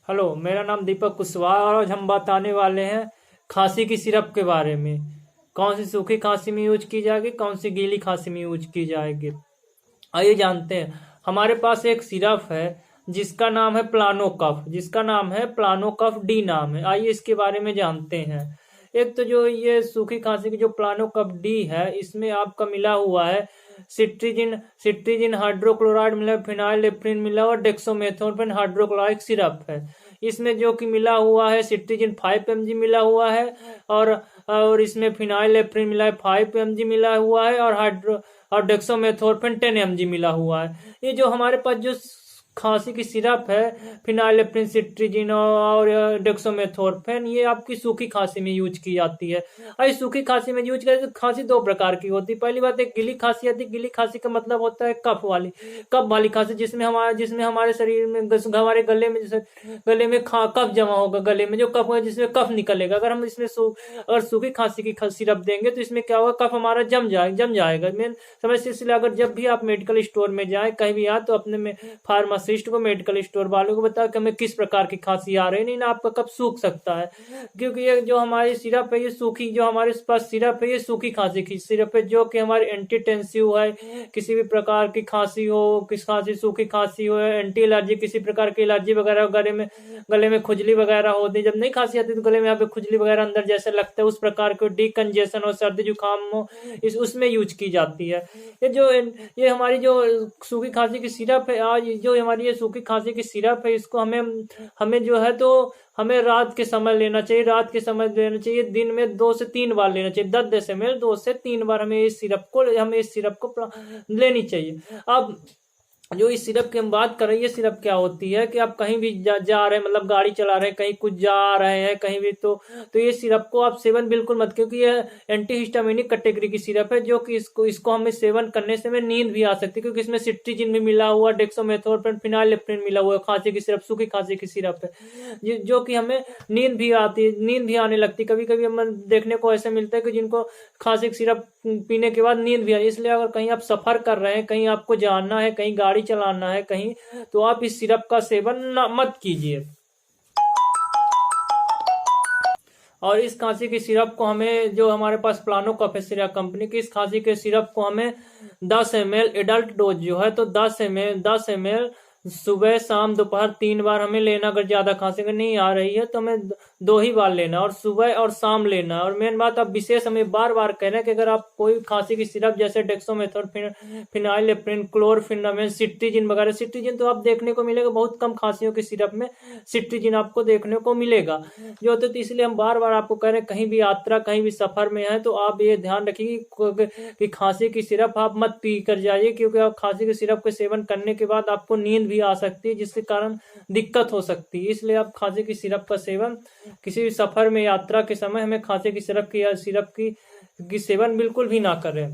Hello, मेरा नाम दीपक कुशवाहा और आज हम बताने वाले हैं खांसी की सिरप के बारे में। कौन सी सूखी खांसी में यूज की जाएगी, कौन सी गीली खांसी में यूज की जाएगी, आइए जानते हैं। हमारे पास एक सिरप है जिसका नाम है प्लानो कफ, डी नाम है। आइए इसके बारे में जानते हैं। एक तो जो ये सूखी खांसी की जो प्लानो कफ डी है, इसमें आपका मिला हुआ है सिट्रीजिन सिट्रीजिन हाइड्रोक्लोराइड मिला, फिनाइलएफ्रिन मिला और डेक्सोमेथोर्फेन हाइड्रोक्लोराइड सिरप है। इसमें जो कि मिला हुआ है सिट्रीजिन 5 mg मिला हुआ है, और इसमें फिनाइलएफ्रिन मिला है 5 mg मिला हुआ है, और डेक्सोमेथोर्फेन 10 mg मिला हुआ है। ये जो हमारे पास जो खांसी की सिरप है, फिनाइलएफ्रिन सिट्रीजिन और डेक्सोमेथोर्फेन, ये आपकी सूखी खांसी में यूज की जाती है। और इस सूखी खांसी में यूज करते तो खांसी दो प्रकार की होती है। पहली बात एक गिली खांसी आती है। गिली खांसी का मतलब होता है कफ वाली खांसी, जिसमें हमारे शरीर में हमारे गले में जैसे कफ जमा होगा, गले में जो कफ होगा जिसमें कफ निकलेगा। अगर हम इसमें अगर सूखी खांसी की सिरप देंगे तो इसमें क्या होगा, कफ हमारा जम जाएगा मेन समस्या। इसलिए अगर जब भी आप मेडिकल स्टोर में जाए, कहीं भी आए, तो अपने में फार्मासिस्ट को, मेडिकल स्टोर वालों को बताओ कि हमें किस प्रकार की खांसी आ रही है, नहीं ना आपका कफ सूख सकता है। क्योंकि ये जो हमारी सिरप है, ये सूखी, जो हमारे पास सिरप है, ये सूखी खांसी की सिरप है, जो कि हमारी एंटीटेंसिव है। किसी भी प्रकार की खांसी हो, सूखी खांसी हो, एंटी एलर्जी, किसी प्रकार की एलर्जी वगैरह, गले में खुजली वगैरह होती है, जब नहीं खांसी आती तो गले में यहाँ पे खुजली वगैरह अंदर जैसे लगता है, उस प्रकार के डिकंजेशन हो, सर्दी जुकाम हो, उसमें यूज की जाती है। ये हमारी जो सूखी खांसी की सिरप है, आज जो हमारी ये सूखी खांसी की सिरप है, इसको हमें जो है तो हमें रात के समय लेना चाहिए। दिन में 2 से 3 बार लेना चाहिए। 10 ml 2 से 3 बार हमें इस सिरप को लेनी चाहिए। अब जो इस सिरप की हम बात कर रहे हैं, ये सिरप क्या होती है कि आप कहीं भी जा रहे हैं, मतलब गाड़ी चला रहे हैं, कहीं कुछ जा रहे हैं कहीं भी, तो ये सिरप को आप सेवन बिल्कुल मत, क्योंकि ये एंटीहिस्टामिनिक कैटेगरी की सिरप है, जो कि इसको हमें सेवन करने से हमें नींद भी आ सकती है, क्योंकि इसमें सिट्रीजिन भी मिला हुआ, डेक्सोमेथोर्फेन, फिनाइलएफ्रिन मिला हुआ है। खांसी की सिरप, सूखी खांसी की सिरप है, जो कि हमें नींद भी आती है, नींद भी आने लगती है। कभी कभी हम देखने को ऐसे मिलता है कि जिनको खांसी की सिरप पीने के बाद नींद भी आई। इसलिए अगर कहीं आप सफर कर रहे हैं, कहीं आपको जाना है, कहीं गाड़ी चलाना है कहीं, तो आप इस सिरप का सेवन मत कीजिए। और इस खांसी की सिरप को हमें, जो हमारे पास प्लानो कफ है सिरप कंपनी की, इस खांसी के सिरप को हमें 10 ml एडल्ट डोज जो है तो 10 ml सुबह शाम दोपहर 3 बार हमें लेना। अगर ज्यादा खांसी नहीं आ रही है तो हमें 2 ही बार लेना, और सुबह और शाम लेना। और मेन बात, आप विशेष हमें बार बार कह रहे हैं कि अगर आप कोई खांसी की सिरप जैसे डेक्सोमेथोर्फेन, फिनाइलएफ्रिन, क्लोरफिनामेन, सिट्रीजिन वगैरह, सिट्रीजिन तो आप देखने को मिलेगा बहुत कम खांसियों की सिरप में सिट्रीजिन आपको देखने को मिलेगा जो होता है। तो इसलिए हम बार बार आपको कह रहे हैं, कहीं भी यात्रा, कहीं भी सफर में है तो आप ये ध्यान रखिए कि खांसी की सिरप आप मत पी कर जाइए, क्योंकि आप खांसी की सिरप के सेवन करने के बाद आपको नींद भी आ सकती है, जिसके कारण दिक्कत हो सकती है। इसलिए आप खांसी की सिरप का सेवन किसी भी सफर में, यात्रा के समय हमें खांसी की सिरप की सेवन बिल्कुल भी ना करें।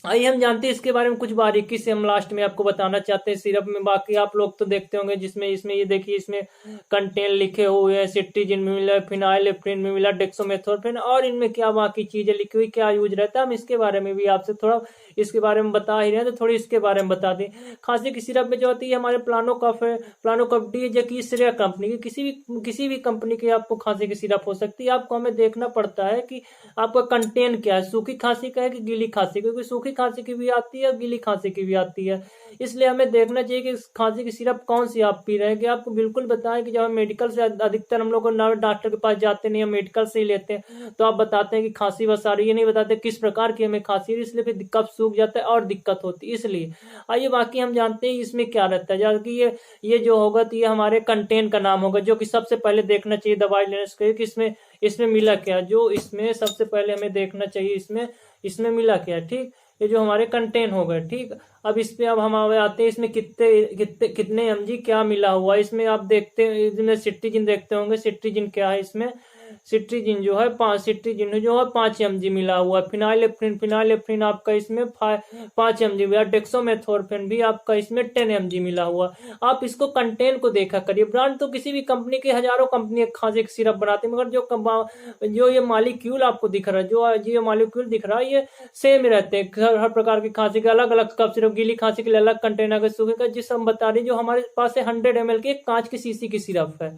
आइए हम जानते हैं इसके बारे में कुछ बारीकी से, हम लास्ट में आपको बताना चाहते हैं सिरप में। बाकी आप लोग तो देखते होंगे, जिसमें इसमें ये देखिए, इसमें कंटेन लिखे हुए हैं, सिट्रीजिन में मिला, फिनाइलएफ्रिन में मिला, डेक्सोमेथोर्फेन, और इनमें क्या बाकी चीजें लिखी हुई, क्या यूज रहता है, हम इसके बारे में भी आपसे थोड़ा इसके बारे में बता ही रहे हैं, तो थोड़ी इसके बारे में बता दें। खांसी की सिरप में जो होती है हमारे प्लानो कफ है, प्लानो कफ डी, जो कि श्रेया कंपनी की, किसी भी कंपनी की आपको खांसी की सिरप हो सकती है। आपको हमें देखना पड़ता है कि आपका कंटेन क्या है, सूखी खांसी का है कि गीली खांसी, क्योंकि सूखी खांसी की भी आती है, गीली खांसी की भी आती है। इसलिए हमें देखना चाहिए कि खांसी की सिरप कौन सी आप पी रहे हैं। कि आपको बिल्कुल बताएं कि जब हम मेडिकल से, अधिकतर हम लोग डॉक्टर के पास जाते नहीं, हम मेडिकल से ही लेते हैं, तो आप बताते हैं कि खांसी बस आ रही है, नहीं बताते किस प्रकार की हमें खांसी है, इसलिए फिर कफ सूख जाता है और दिक्कत होती है। इसलिए आइए बाकी हम जानते हैं इसमें क्या रहता है। जबकि ये जो होगा तो ये हमारे कंटेन का नाम होगा, जो कि सबसे पहले देखना चाहिए दवाई लेने से कि इसमें मिला क्या, जो इसमें सबसे पहले हमें देखना चाहिए इसमें मिला क्या। ठीक, ये जो हमारे कंटेन हो गए। ठीक, अब इस पे अब हम आते हैं इसमें कितने एमजी क्या मिला हुआ है। इसमें आप देखते हैं, इसमें सिट्रीजिन देखते होंगे, सिट्रीजिन क्या है इसमें, सिट्रीजिन जो है 5 mg मिला हुआ है। फिनाइलएफ्रिन आपका इसमें 5 mg मिला, डेक्सोमेथोर्फेन भी आपका इसमें 10 mg मिला हुआ। आप इसको कंटेन को देखा करिए। ब्रांड तो किसी भी कंपनी के, हजारों कंपनी खांसी की सिरप बनाती है, मगर जो ये मॉलिक्यूल आपको दिख रहा है, जो ये मॉलिक्यूल दिख रहा है, ये सेम रहते हैं हर प्रकार की खांसी के। अलग अलग कप सिरप, गीली खांसी के लिए अलग कंटेनर का, सूखे का, जिस हम बता रहे जो हमारे पास है 100 ml की एक कांच की शीशी की सिरप है,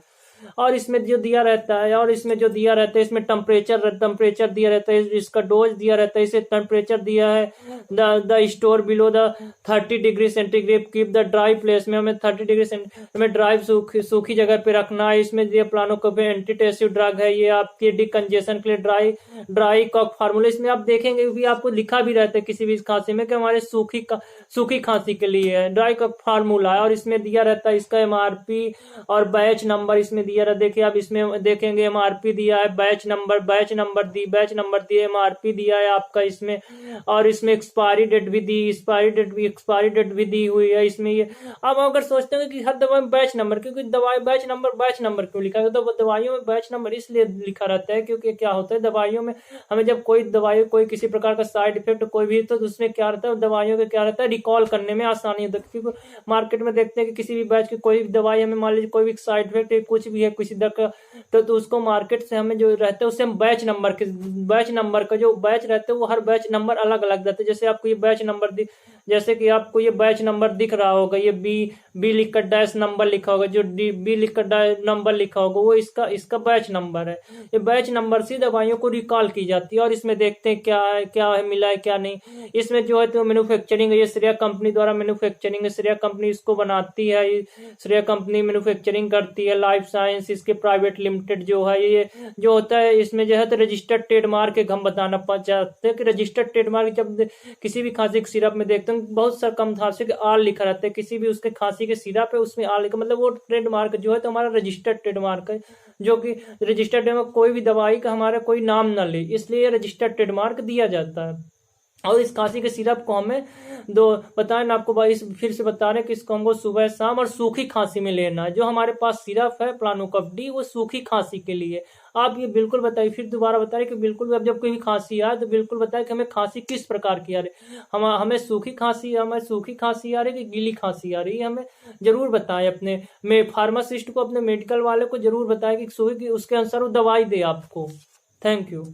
और इसमें जो दिया रहता है इसमें टेम्परेचर दिया रहता है, इसका डोज दिया रहता है, इसे टेम्परेचर दिया है the store below the 30 degree centigrade, keep the dry place में, हमें 30 डिग्री सेंटीग्रेड में ड्राई सूखी जगह पे रखना है। इसमें ये प्लानोकोपेन एंटीटेसिव ड्रग है, ये आपकी डिकंजेशन के लिए ड्राई कॉक फार्मूला। इसमें आप देखेंगे भी आपको लिखा भी रहता है किसी भी खांसी में कि हमारे सूखी खांसी के लिए है ड्राई कॉक फार्मूला है, और इसमें दिया रहता है इसका एमआरपी और बैच नंबर इसमें दिया रहता है। देखिए आप इसमें देखेंगे एमआरपी दिया है, बैच नंबर दिए, एमआरपी दिया है आपका इसमें, और इसमें एक्सपायरी डेट भी दी हुई है इसमें। ये अब अगर सोचते हैं कि हर दवा में बैच नंबर, क्योंकि दवाई बैच नंबर क्यों लिखा है, तो दवाइयों में बैच नंबर इसलिए लिखा रहता है क्योंकि क्या होता है दवाइयों में हमें जब कोई किसी प्रकार का साइड इफेक्ट कोई भी, तो उसमें क्या रहता है दवाइयों का क्या रहता है रिकॉल करने में आसानी होती है। क्योंकि मार्केट में देखते हैं कि किसी भी बैच की कोई भी दवाई हमें मान लीजिए कोई भी साइड इफेक्ट कुछ भी है किसी तरह का, तो उसको मार्केट से हमें जो रहता है उससे हम बैच नंबर का जो बैच रहता है वो हर बैच नंबर अलग अलग रहता है। जैसे आपको ये बैच नंबर जैसे कि आपको ये बैच नंबर दिख रहा होगा, ये बी लिखकर डैश नंबर लिखा होगा, जो बी लिखकर नंबर लिखा होगा वो इसका बैच नंबर है। ये बैच नंबर से दवाइयों को रिकॉल की जाती है, और इसमें देखते हैं क्या है मिला है क्या नहीं। इसमें जो है तो मैन्युफैक्चरिंग है, ये श्रेया कंपनी द्वारा मैन्युफैक्चरिंग है, श्रेया कंपनी इसको बनाती है, श्रेया कंपनी मैन्युफैक्चरिंग करती है। लाइफ साइंस इसके प्राइवेट लिमिटेड जो है ये जो होता है इसमें जो है तो रजिस्टर्ड ट्रेडमार्क एक हम बताना चाहते हैं कि रजिस्टर्ड ट्रेडमार्क जब किसी भी खांसी के सिरप में देखते हैं बहुत सारा कम खांसी के आर लिखा रहता है, किसी भी उसके खांसी के सिरप है उसमें आर लिखा, मतलब वो ट्रेडमार्क जो है तो हमारा रजिस्टर्ड ट्रेडमार्क है, जो कि रजिस्टर्ड ट्रेडमार्क कोई भी दवाई का हमारा कोई नाम न ले, इसलिए रजिस्टर्ड ट्रेडमार्क दिया जाता है। और इस खांसी के सिरप को हमें बताएं ना आपको भाई फिर से बता रहे हैं कि इसको हमको सुबह शाम और सूखी खांसी में लेना है। जो हमारे पास सिरप है प्लानोकॉप डी वो सूखी खांसी के लिए। आप ये बिल्कुल बताइए, फिर दोबारा बताइए कि बिल्कुल अब जब कोई खांसी आए तो बिल्कुल बताइए कि हमें खांसी किस प्रकार की आ रही है, हमें सूखी खांसी आ रही है कि गीली खांसी आ रही है, हमें जरूर बताएं। अपने में फार्मासिस्ट को अपने मेडिकल वाले को जरूर बताएं कि सूखी उसके अनुसार वो दवाई दे आपको। Thank you.